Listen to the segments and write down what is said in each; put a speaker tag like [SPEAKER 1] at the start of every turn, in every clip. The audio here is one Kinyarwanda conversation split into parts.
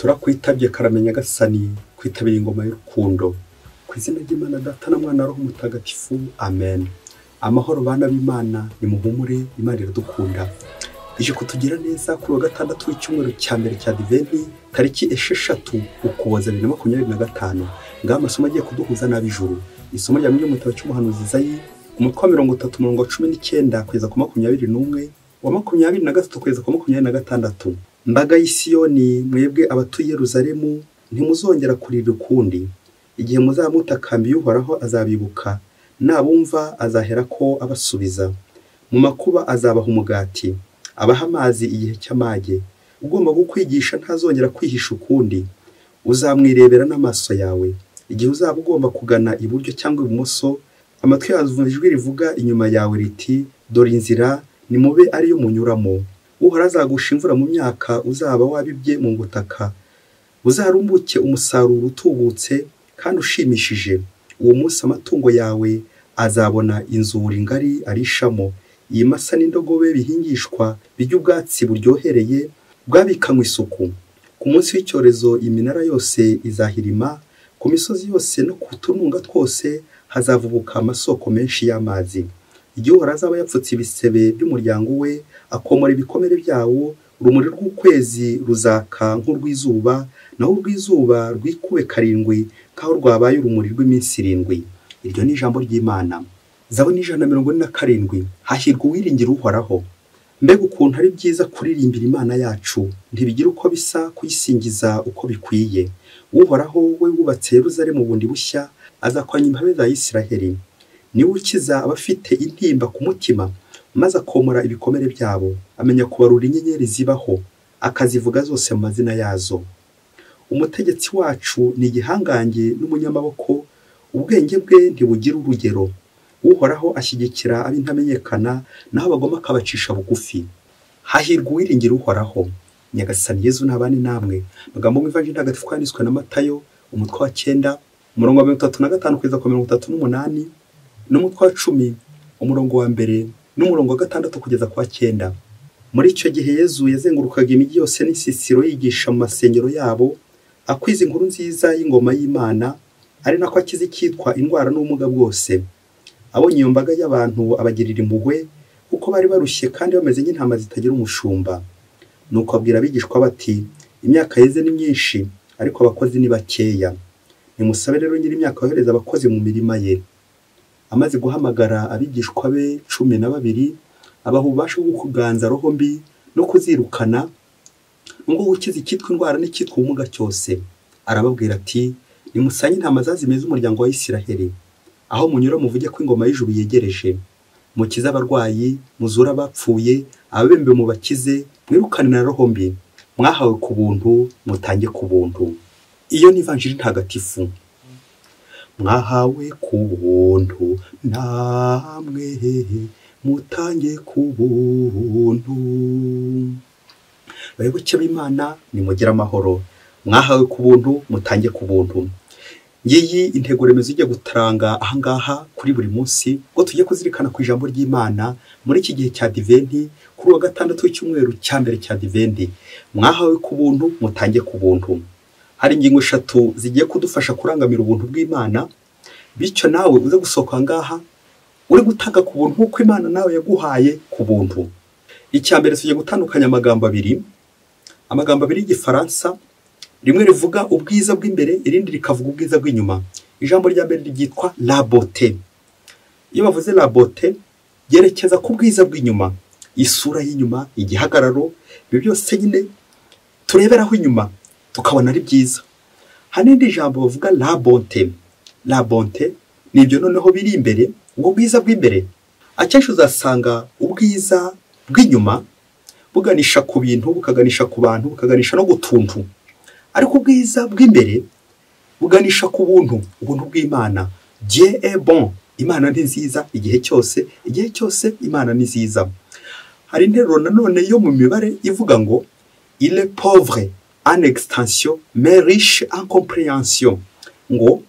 [SPEAKER 1] turakwitabye karamenya gasani kwitabira ingoma y'urukundo ku izina ry'Imana Data na Mwana Roho Mutagatifu amen. Amahoro bana b'Imana nimuhumure, Imana iradukunda ije kutugira neza kuri wa gatandatu w'icyumweru cya mbere cya Adventi tariki 6 Ukuboza 2025 ngaho amasomo agiye kuduhuza n'ab'ijuru. Isomo rya mu gitabo cy'umuhanuzi Izayi umutwe wa 30:19 kugeza ku 21 wa 23 kugeza ku 26. Mbaga y'Isiyoni mwebwe abatuye Yerusalemu ntimuzongera kurira ukundi, igihe muzamutakambiye Uhoraho azabibuka, nabumva azahera ko abasubiza, mu makuba azabaha umugati, abaha amazi igihe cy'amage. Ugomba gukwigisha ntazongera kwihisha ukundi, uzamwirebera n'amaso yawe. Igihe uzaba ugomba kugana iburyo cyangwa ibumoso, amatwi yazumva ijwi rivuga inyuma yawe riti dore inzira nimube ariyo munyuramo. Uhoraho azagusha imvura mu myaka uzaba wabibye mu butaka, uzarumbuke umusaruro utubutse kandi ushimishije. Uwo munsi amatungo yawe azabona inzuri ngari arishamo, imasa n'indogobe bihingishwa bijya ubwatsi buryohereye bwabikanywe isuku. Ku munsi w'icyorezo iminara yose izahirima, ku misozi yose no ku tununga twose hazavubuka amasoko menshi y'amazi. Igihe Uhoraho azaba yapfutse ibisebe by'umuryango we, akomora ibikomere byawo, urumuri rw'ukwezi ruzaka nk'urw'izuba, naho urw'izuba rwikube 7 kaho rwabaye urumuri rw'iminsi 7. Iryo ni ijambo ry'Imana. Zaburi 147. Hahirwa uwiringira Uhoraho. Mbega ukuntu ari byiza kuririmbira Imana yacu, ntibigira uko bisa kuyisingiza uko bikwiye. Uhoraho we wubatse Yerusalemu bundi bushya, azakwanya imbabe za Isiraheli. Niwe ukiza abafite intimba ku mutima, maze akomora ibikomere byabo, amenya kubarura inyenyeri zibaho, akazivuga zose mu mazina yazo. Umutegetsi wacu ni igihangange n'umunyamaboko, ubwenge bwe ntibugira urugero. Uhoraho ashyigikira ab'intamenyekana, naho abagoma akabacisha bugufi. Hahirwa uwiringira Uhoraho. Nyagasani Yezu nabane namwe. Magambo mu Ivanjili ntagatifu yanditswe na Matayo umutwe wa 9 umurongo wa 35 kugeza ku 38, n'umutwe wa 10 umurongo wa 1 n'umurongo wa 6 kugeza ku 9. Muri icyo gihe Yezu yazengurukaga imijyi yose n'isisiro yigisha mu masengero yabo, akwiza inkuru nziza y'ingoma y'Imana, ari nako akiza icyitwa indwara n'ubumuga bwose. Abonye iyo mbaga y'abantu abagirira impuhwe, kuko bari barushye kandi bameze nk'intama zitagira umushumba. Nuko abwira abigishwa bati, imyaka yeze ni myinshi, ariko abakozi ni bakeya. Nimusabe rero nyiri imyaka yohereza abakozi mu mirima ye. Amaze guhamagara abigishwa be 12, abaha ububasha bwo kuganza roho mbi no kuzirukana, ngo gukiza icyitwa indwara n'icyitwa ubumuga cyose. Arababwira ati, nimusanye intama zazimeze umuryango wa Isiraheli. Aho munyura muvuge ko ingoma y'ijuru yegereje. Mukize abarwayi, muzura abapfuye, ababembe mu bakize, mwirukane na roho mbi. Mwahawe ku buntu, mutange ku buntu. Iyo ni Ivanjili ntagatifu. Mwahawe ku buntu, namwe mutange ku buntu. Bayoboke b'Imana nimugire amahoro. Mwahawe ku buntu, mutange ku buntu. Ngiyi intego remezo ijya gutaranga ahangaha kuri buri munsi ngo tujye kuzirikana ku ijambo ry'Imana muri iki gihe cya Adventi, kuri wa gatandatu w'icyumweru cya mbere cya Adventi. Mwahawe ku buntu, mutange ku buntu. Hari ingingo 3 zigiye kudufasha kurangamira ubuntu bw'Imana, bityo nawe uze gusohoka ngaha uri gutanga ku buntu uko Imana nawe yaguhaye ku buntu. Icya mbere tujye gutandukanya amagambo abiri y'Igifaransa, rimwe rivuga ubwiza bw'imbere, irindi rikavuga ubwiza bw'inyuma. Ijambo rya mbere ryitwa la beauté. Iyo bavuze la beauté, yerekeza ku bwiza bw'inyuma, isura y'inyuma, igihagararo, ibyo byose nyine tureberaho inyuma tukabona ari byiza. Hari n'indi jambo bavuga la bonté. La bonté ni ibyo noneho biri imbere, ubwo bwiza bw'imbere. Akenshi uzasanga ubwiza bw'inyuma buganisha ku bintu, bukaganisha ku bantu, bukaganisha no gutuntu. Ariko ubwiza bw'imbere buganisha ku buntu, ubuntu bw'Imana. Dieu est bon. Imana ni nziza igihe cyose Imana ni nziza. Hari interuro nanone yo mu mibare ivuga ngo il est pauvre en extension mais riche en compréhension. Ngo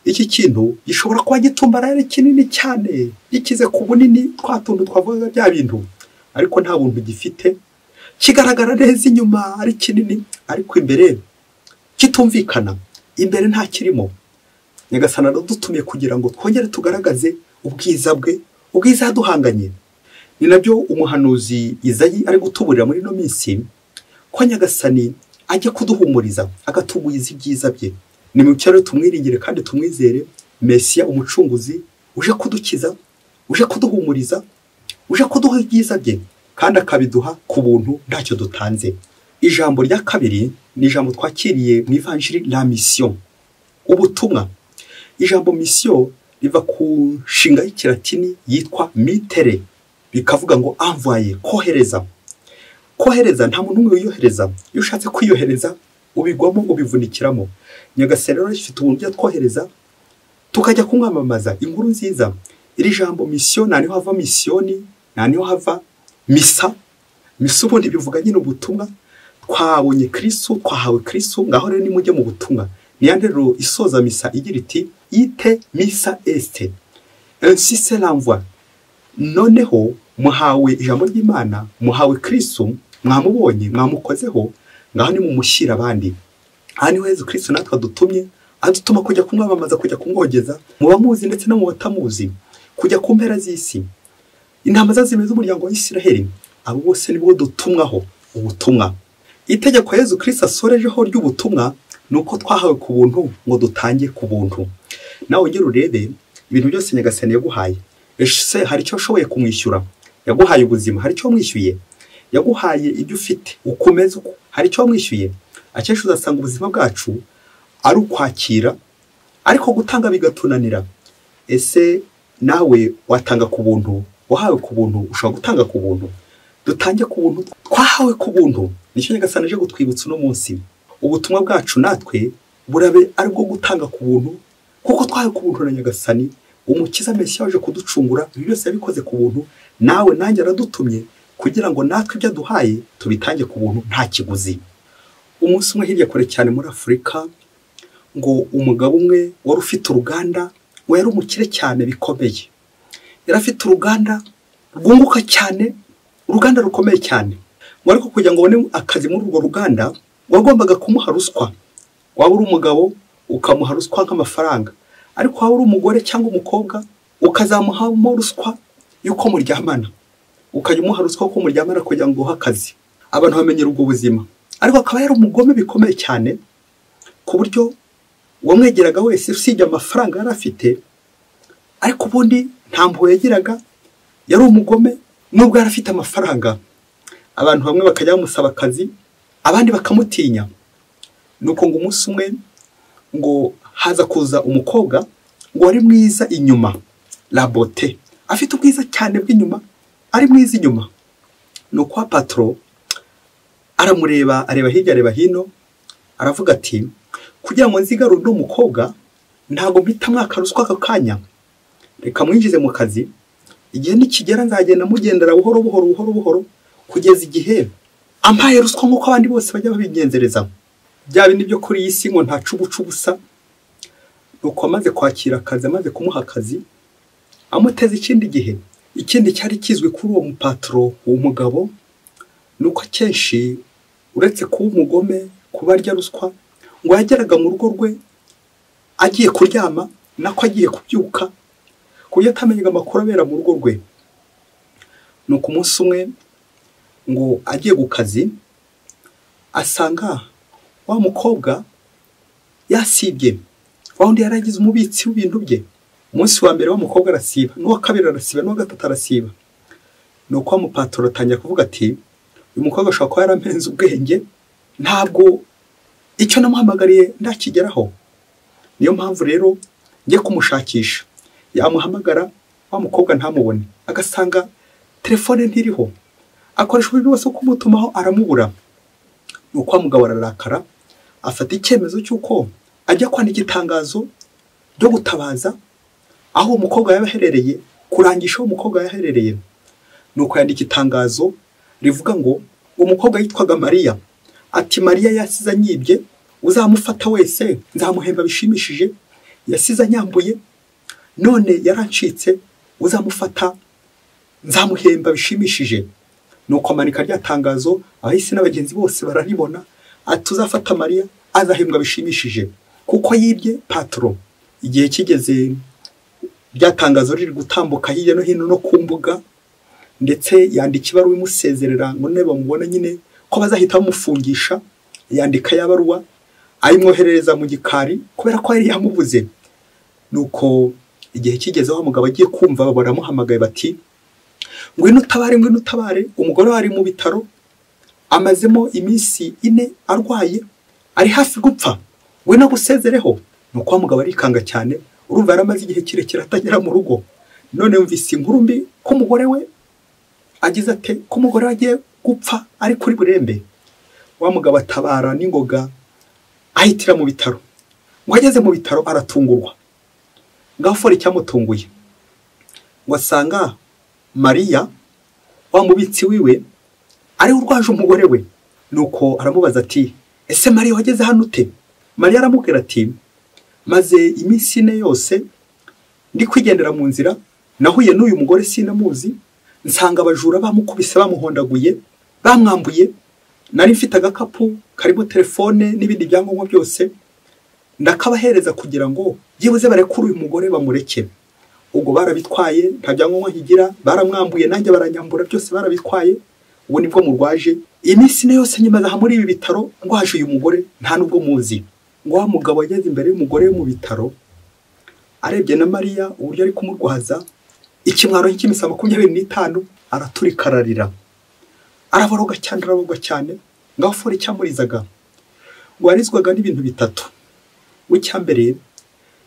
[SPEAKER 1] iki kintu gishobora kuba gitumbarare kinini cyane, gikize ku bunini twatuntu twavuga bya bintu, ariko nta buntu gifite, kigaragara neza inyuma ari kinini, ariko imbere kitumvikana, imbere nta kirimo. Nyagasani aradutumiye kugira ngo twongere tugaragaze ubwiza bwe, ubwiza yaduhanganye. Ni nabyo umuhanuzi Izayi ari gutuburira muri no minsi ko Nyagasani ajya kuduhumuriza agatugwiza ibyiza bye. Ni mu cyaro tumwiringire kandi tumwizere Mesiya umucunguzi uje kudukiza, uje kuduhumuriza, uje kuduha ibyiza bye kandi akabiduha ku buntu ntacyo dutanze. Ijambo rya kabiri ni ijambo twakiriye mu Evanjiri la mission, ubutumwa. Ijambo mission riva ku nshinga y'ikilatini yitwa mitere, bikavuga ngo envoyer, kohereza. Kohereza nta muntu umwe wiyohereza, iyo ushatse kwiyohereza ubigwamo ubivunikiramo. Nyagasani rero ifite uburyo twohereza tukajya kumwamamaza inkuru nziza. Iri jambo mission naniho hava missioni, naniho hava misa. Misa ubundi bivuga nyine ubutumwa. Twabonye Kristo, twahawe Kristo, ngaho rero nimujye mu butumwa. Niyo rero isoza misa igira iti ite misa est, ainsi c'est l'envoi. Noneho muhawe ijambo ry'Imana, muhawe Kristo, mwamubonye, mwamukozeho, ngaho ni mumushyira abandi. Aha niho Yesu Kristo natwe adutumye, adutuma kujya kumwamamaza, kujya kumwogeza mu bamuzi ndetse no mu batamuzi, kujya ku mpera z'isi. Intama zazimeze umuryango wa Isiraheli, abo bose nibo dutumwaho ubutumwa. Itegeko Yesu Kristo asorejeho ry'ubutumwa nuko twahawe ku buntu ngo dutange ku buntu. Nawe ngero urebe ibintu byose Nyagasani yaguhaye. Ese hari icyo ushoboye kumwishyura? Yaguhaye ubuzima, hari icyo wamwishyuye? Yaguhaye ibyo ufite ukomeza uko, hari icyo wamwishyuye? Akenshi uzasanga ubuzima bwacu ari ukwakira, ariko gutanga bigatunanira. Ese nawe watanga ku buntu? Wahawe ku buntu, ushobora gutanga ku buntu. Dutange ku buntu, twahawe ku buntu. Nicyo Nyagasani aje gutwibutsa uno munsi. Ubutumwa bwacu natwe burabe ari bwo gutanga ku buntu, kuko twahawe ku buntu na Nyagasani. Umukiza Mesiya waje kuducungura, ibi byose yabikoze ku buntu. Nawe nanjye aradutumye kugira ngo natwe ibyo duhaye tubitange ku buntu nta kiguzi. Umunsi umwe hirya kure cyane muri Afurika, ngo umugabo umwe wari ufite uruganda, we yari umukire cyane bikomeye. Yari afite uruganda rwunguka cyane, uruganda rukomeye cyane. Ariko kugira ngo ubone akazi muri urwo ruganda, wagombaga kumuha ruswa. Waba uri umugabo ukamuha ruswa nk'amafaranga, ariko waba uri umugore cyangwa umukobwa ukazamuhamo ruswa yuko muryamana, ukajya umuha ruswa ko muryamana kugira ngo uhe akazi. Abantu bamenyera ubwo buzima, ariko akaba yari umugome bikomeye cyane, ku buryo wamwegeraga wese usibye amafaranga yari afite, ariko ubundi nta mpuhwe yagiraga. Yari umugome nubwo yari afite amafaranga. Abantu bamwe bakajya bamusaba akazi, abandi bakamutinya. Nuko ngo umunsi umwe ngo haza kuza umukobwa ngo ari mwiza inyuma, la beauté, afite ubwiza cyane bw'inyuma, ari mwiza inyuma. Nuko wa patron aramureba, areba hirya areba hino, aravuga ati kugira ngo nzigarure uno mukobwa ntago mpita mwaka ruswa aka kanya, reka mwinjize mu kazi. Igihe nikigera nzagenda mugendera buhoro buhoro buhoro buhoro kugeza igihe ampaye ruswa nk'uko abandi bose bajya babigenzereza. Bya bindi byo kuri iyi si ngo nta cubusa. Nuko amaze kwakira akazi, amaze kumuha akazi, amuteze ikindi gihe. Ikindi cyari kizwe kuri uwo mupatro w'umugabo nuko akenshi uretse kuba umugome, kuba arya ruswa, ngo yageraga mu rugo rwe agiye kuryama nako agiye kubyuka, kuburyo atamenyaga amakuru abera mu rugo rwe. Nuko umunsi umwe ngo agiye ku kazi, asanga wa mukobwa yasibye, wa wundi yaragize umubitsi w'ibintu bye. Umunsi wa mbere wa mukobwa arasiba, n'uwa kabiri arasiba, n'uwa gatatu arasiba. Nuko wa mupatro atangira kuvuga ati uyu mukobwa ashobora kuba yarampenze ubwenge, ntabwo icyo namuhamagariye ndakigeraho. Niyo mpamvu rero ngiye kumushakisha. Yamuhamagara wa mukobwa ntamubone, agasanga telefone ntiriho, akoresha uburyo bwose kumutumaho aramubura. Nuko wa mugabo ararakara, afata icyemezo cy'uko ajya kwandika itangazo ryo gutabaza aho umukobwa yabaherereye, kurangisha aho umukobwa yaherereye. Nuko yandika itangazo rivuga ngo umukobwa yitwaga Mariya, ati Mariya yasize anyibye, uzamufata wese nzamuhemba bishimishije. Yasize anyambuye, none yarancitse, uzamufata nzamuhemba bishimishije. Nuko amanika rya tangazo, abahisi n'abagenzi bose bararibona, ati uzafata Mariya azahembwa bishimishije kuko yibye patro. Igihe kigeze byatangazo riri gutambuka hirya no hino no ku mbuga, ndetse yandika ibaruwa imusezerera ngo ne bamubona nyine ko bazahita bamufungisha. Yandika ya baruwa ayimwoherereza mu gikari kubera ko yari yamubuze. Nuko igihe kigezeho umugabo agiye kumva baramuhamagaye bati ngwino utabare, umugore wari mu bitaro amazemo iminsi 4 arwaye, ari hafi gupfa, ngwino gusezereho. Nuko umugabo arikanga cyane, urumva yaramaze igihe kirekire atagera mu rugo. None yumvise inkuru mbi ko umugore we agize ate, ko umugore agiye gupfa ari kuri burembe. Wa mugabo atabara n'ingoga ahitira mu bitaro. Ngo ageze mu bitaro aratungurwa. Ngaho fori cyamutunguye, ngo asanga Mariya wa mubitsi wiwe ari urwaje umugore we. Nuko aramubaza ati ese Mariya wageze hano ute? Mariya aramubwira ati maze iminsi 4 yose ndi kwigendera mu nzira, nahuye n'uyu mugore sinamuzi, nsanga abajura bamukubise bamuhondaguye bamwambuye, nari mfite agakapu karimo telefone n'ibindi byangombwa byose, ndakabahereza kugira ngo byibuze barekure uyu mugore bamureke. Ubwo barabitwaye, nta byangombwa nkigira, baramwambuye nanjye baranyambura, byose barabitwaye. Ubu nibwo murwaje iminsi 4 yose nyimaza muri ibi bitaro, ngo haje uyu mugore nta nubwo muzi. Ngo wa mugabo ageze imbere y'umugore mu bitaro, arebye na Mariya uburyo ari kumurwaza, ikimwaro cy'imisa 25 araturikararira, araboroga cyane. Ngaho fori cyamurizaga ngo arizwaga n'ibintu bitatu. W'icyambere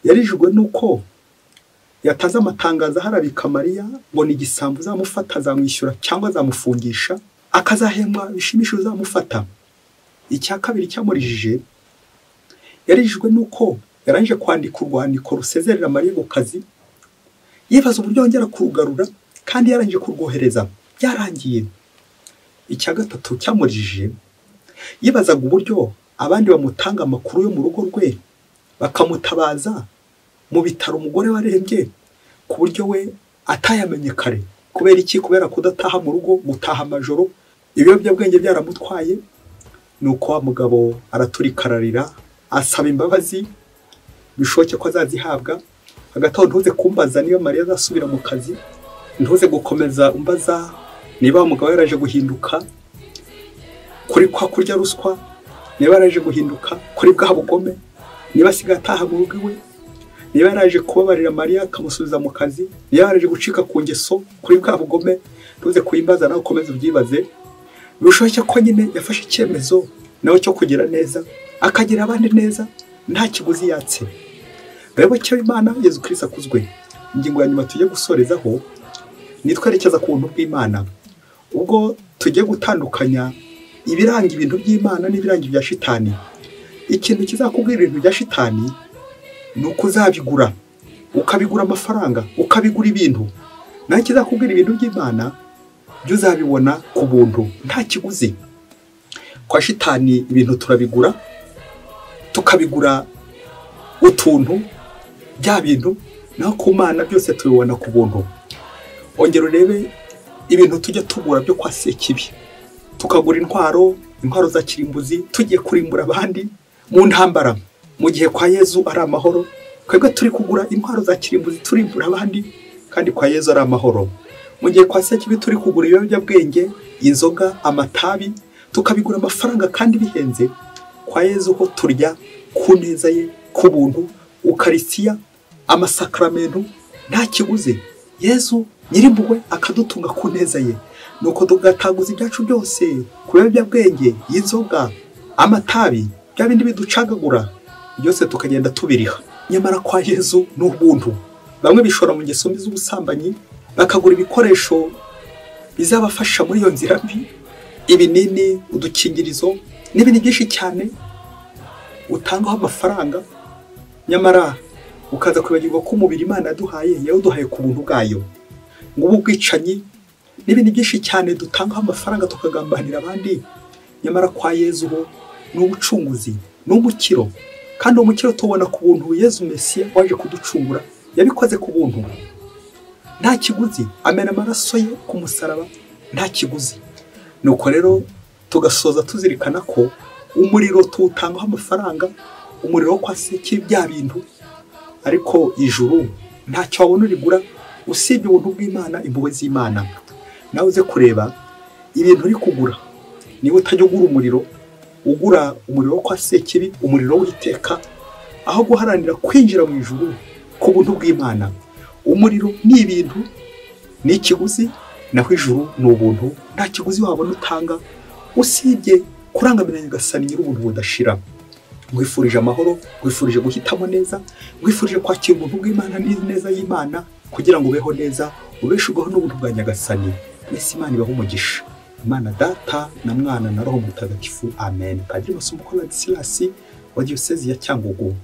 [SPEAKER 1] yarijwe nuko yatanze amatangazo harabika Mariya ngo ni igisambu zamufata zamwishyura cyangwa zamufungisha akazahembwa bishimishije zamufata. Icya kabiri cyamurijije yarijwe nuko yaranje kwandika urwandiko rusezerera Mariya mu kazi, yibaza uburyo yongera kurugarura kandi yaranje kurwohereza byarangiye. Icya gatatu cyamurijije yibazaga uburyo abandi bamutanga amakuru yo mu rugo rwe bakamutabaza mu bitaro umugore warembye ku buryo we atayamenye kare. Kubera iki? Kubera kudataha mu rugo, gutaha amajoro, ibiyobyabwenge byaramutwaye. Nuko wa mugabo araturikararira asaba imbabazi bishoke ko azazihabwa. Hagati aho ntuze kumbaza niyo Mariya azasubira mu kazi, ntuze gukomeza umbaza niba umugabo yaraje guhinduka kuri kwa kurya ruswa, niba yaraje guhinduka kuri bwa bugome, niba asigaye ataha mu rugo iwe, niba yaraje kubabarira Mariya akamusubiza mu kazi, niba yaraje gucika ku ngeso kuri bwa bugome. Ntuze kuyimbaza nawe ukomeze ubyibaze. Bishoke ko nyine yafashe icyemezo nawe cyo kugira neza, akagira abandi neza, nta kiguzi yatse. Rero cyo Imana Yesu Kristo akuzwe. Ingingo ya nyuma tujye gusorezaho nitwerekeza ku buntu bw'Imana. Ubwo tujye gutandukanya ibiranga ibintu by'Imana n'ibiranga ibya shitani. Ikintu kizakubwira ibintu bya shitani nuko uzabigura, ukabigura amafaranga, ukabigura ibintu. Naho kizakubwira ibintu by'Imana byo uzabibona ku buntu nta kiguzi. Kwa shitani ibintu turabigura, tukabigura utuntu bya bintu, naho ku Mana byose tubibona ku buntu. Ongera urebe ibintu tujya tugura byo kwa Sekibi, tukagura intwaro za kirimbuzi tugiye kurimbura abandi mu ntambara, mu gihe kwa Yesu ari amahoro. Kwebwe turi kugura intwaro za kirimbuzi turimbura abandi, kandi kwa Yesu ari amahoro. Mu gihe kwa Sekibi turi kugura ibiyobyabwenge, inzoga, amatabi, tukabigura amafaranga kandi bihenze. Kwa Yesu ho turya ku neza ye, ku buntu, ukarisiya, amasakramento nta kiguzi. Yesu nyirimbuwe akadutunga ku neza ye. Nuko tugataguza ibyacu byose ku biyobyabwenge, inzoga, amatabi, bya bindi biducagagura, byose tukagenda tubiriha. Nyamara kwa Yesu n'ubuntu. Bamwe bishora mu ngeso mbi z'ubusambanyi, bakagura ibikoresho bizabafasha muri iyo nzira mbi, ibinini, udukingirizo n'ibindi byinshi cyane utangaho amafaranga, nyamara ukaza kwibagirwa ko umubiri Imana yaduhaye yawuduhaye ku buntu bwayo. Ngo ubu bwicanyi n'ibindi byinshi cyane dutangaho amafaranga tukagambanira abandi, nyamara kwa Yesu ho n'ubucunguzi n'umukiro, kandi umukiro tubona ku buntu. Yesu Mesiya waje kuducungura yabikoze ku buntu nta kiguzi, amena amaraso ye ku musaraba nta kiguzi. Nuko rero tugasoza tuzirikana ko umuriro tuwutangaho amafaranga, umuriro wo kwa Sekibi bya bintu, ariko ijuru ntacyo wabona urigura usibye ubuntu bw'Imana, impuhwe z'Imana. Nawe uze kureba ibintu uri kugura, niba utajya ugura umuriro wo kwa Sekibi, umuriro w'iteka, aho guharanira kwinjira mu ijuru ku buntu bw'Imana. Umuriro ni ibintu, ni ikiguzi, naho ijuru ni ubuntu, nta kiguzi wabona utanga usibye kurangamira Nyagasani nyir'ubuntu budashira. Ngwifurije amahoro, ngwifurije guhitamo neza, ngwifurije kwakira ubuntu bw'Imana neza y'Imana, kugira ngo ubeho neza, ubeshugwaho n'ubuntu bwa Nyagasani. Mwese Imana ibahe umugisha. Imana Data na Mwana na Roho Mutagatifu. Amen. Padiri Masumbuko Ladislas wa Diyosezi ya Cyangugu.